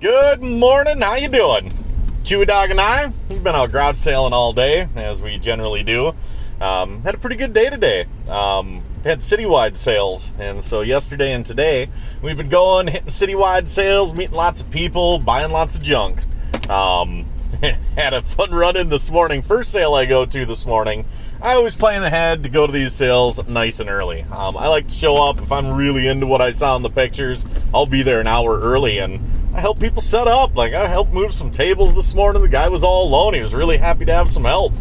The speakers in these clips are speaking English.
Good morning, how you doing? Chewy Dog and I, we've been out garage sailing all day, as we generally do. Had a pretty good day today. Had citywide sales, and so yesterday and today, we've been going, hitting citywide sales, meeting lots of people, buying lots of junk. Had a fun run-in this morning. First sale I go to this morning, I always plan ahead to go to these sales nice and early. I like to show up. If I'm really into what I saw in the pictures, I'll be there an hour early, and I help people set up. Like, I helped move some tables this morning. The guy was all alone. He was really happy to have some help.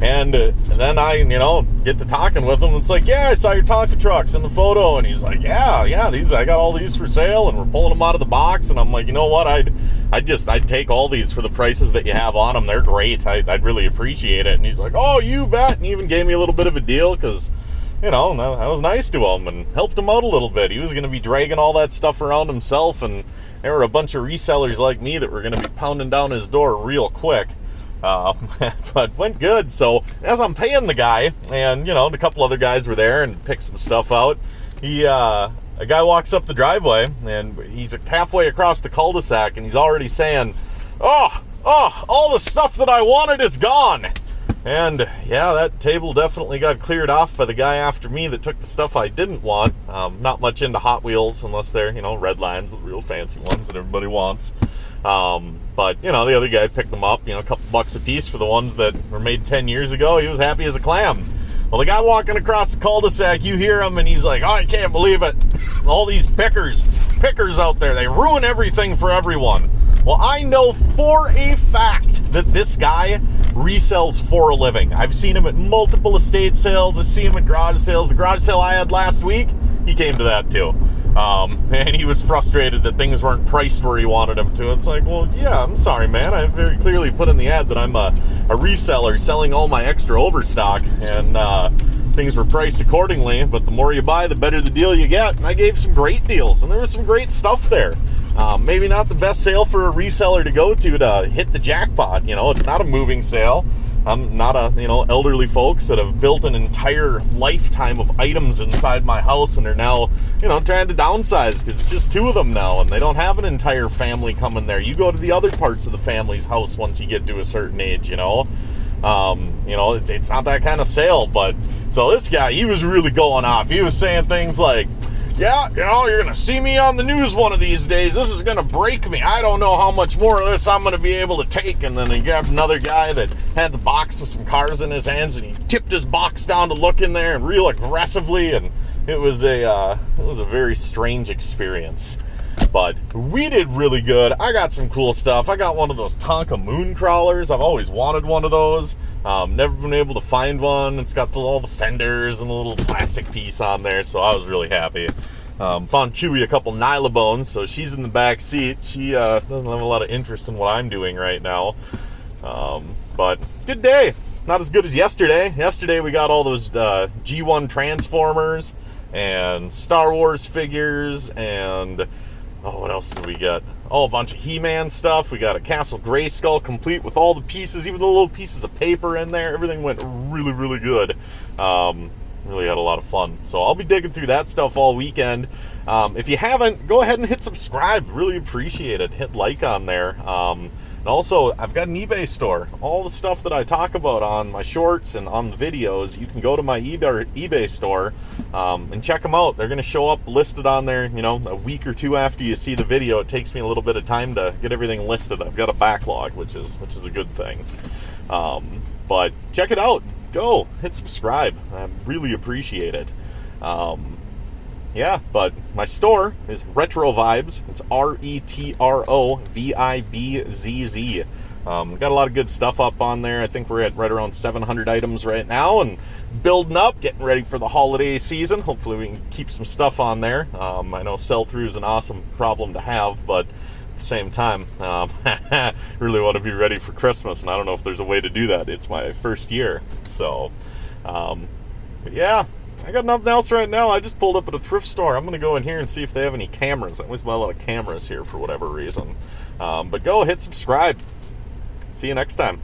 And then I, get to talking with him. It's like, yeah, I saw your Tonka trucks in the photo. And he's like, yeah, I got all these for sale, and we're pulling them out of the box. And I'm like, you know what? I'd take all these for the prices that you have on them. They're great. I'd really appreciate it. And he's like, oh, you bet. And he even gave me a little bit of a deal because, I was nice to him and helped him out a little bit. He was going to be dragging all that stuff around himself, and there were a bunch of resellers like me that were going to be pounding down his door real quick. But went good. So as I'm paying the guy, and a couple other guys were there and picked some stuff out, a guy walks up the driveway, and he's halfway across the cul-de-sac, and he's already saying, oh, all the stuff that I wanted is gone. And yeah, that table definitely got cleared off by the guy after me that took the stuff I didn't want. Not much into Hot Wheels unless they're, red lines, the real fancy ones that everybody wants. But the other guy picked them up, a couple bucks a piece for the ones that were made 10 years ago. He was happy as a clam. Well, the guy walking across the cul-de-sac, you hear him, and he's like, oh, I can't believe it. All these pickers out there, they ruin everything for everyone. Well, I know for a fact that this guy resells for a living. I've seen him at multiple estate sales. I've seen him at garage sales. The garage sale I had last week, he came to that too. And he was frustrated that things weren't priced where he wanted them to. It's like, well, yeah, I'm sorry, man. I very clearly put in the ad that I'm a reseller selling all my extra overstock, and things were priced accordingly. But the more you buy, the better the deal you get. And I gave some great deals, and there was some great stuff there. Maybe not the best sale for a reseller to go to hit the jackpot. It's not a moving sale. I'm not elderly folks that have built an entire lifetime of items inside my house and are now, trying to downsize because it's just two of them now and they don't have an entire family coming there. You go to the other parts of the family's house once you get to a certain age, it's not that kind of sale. But so this guy, he was really going off. He was saying things like, yeah, you're going to see me on the news one of these days. This is going to break me. I don't know how much more of this I'm going to be able to take. And then he grabbed another guy that had the box with some cars in his hands, and he tipped his box down to look in there and real aggressively. And it was a very strange experience. But we did really good. I got some cool stuff. I got one of those Tonka moon crawlers. I've always wanted one of those. Never been able to find one. It's got all the fenders and the little plastic piece on there, so I was really happy. Found Chewy a couple Nylabones, so she's in the back seat. She doesn't have a lot of interest in what I'm doing right now. But good day. Not as good as yesterday. Yesterday we got all those G1 Transformers and Star Wars figures and... oh, what else did we get? Oh, a bunch of He-Man stuff. We got a Castle Grayskull complete with all the pieces, even the little pieces of paper in there. Everything went really, really good. Really had a lot of fun. So I'll be digging through that stuff all weekend. If you haven't, go ahead and hit subscribe. Really appreciate it. Hit like on there. And also, I've got an eBay store. All the stuff that I talk about on my shorts and on the videos, you can go to my eBay store and check them out. They're going to show up listed on there, a week or two after you see the video. It takes me a little bit of time to get everything listed. I've got a backlog, which is a good thing. But check it out. Go hit subscribe. I really appreciate it. Yeah, but my store is Retro Vibes. It's RETROVIBZZ. Got a lot of good stuff up on there. I think we're at right around 700 items right now and building up, getting ready for the holiday season. Hopefully we can keep some stuff on there. I know sell-through is an awesome problem to have, but at the same time, really want to be ready for Christmas, and I don't know if there's a way to do that. It's my first year. So, but yeah. I got nothing else right now. I just pulled up at a thrift store. I'm going to go in here and see if they have any cameras. I always buy a lot of cameras here for whatever reason. But go hit subscribe. See you next time.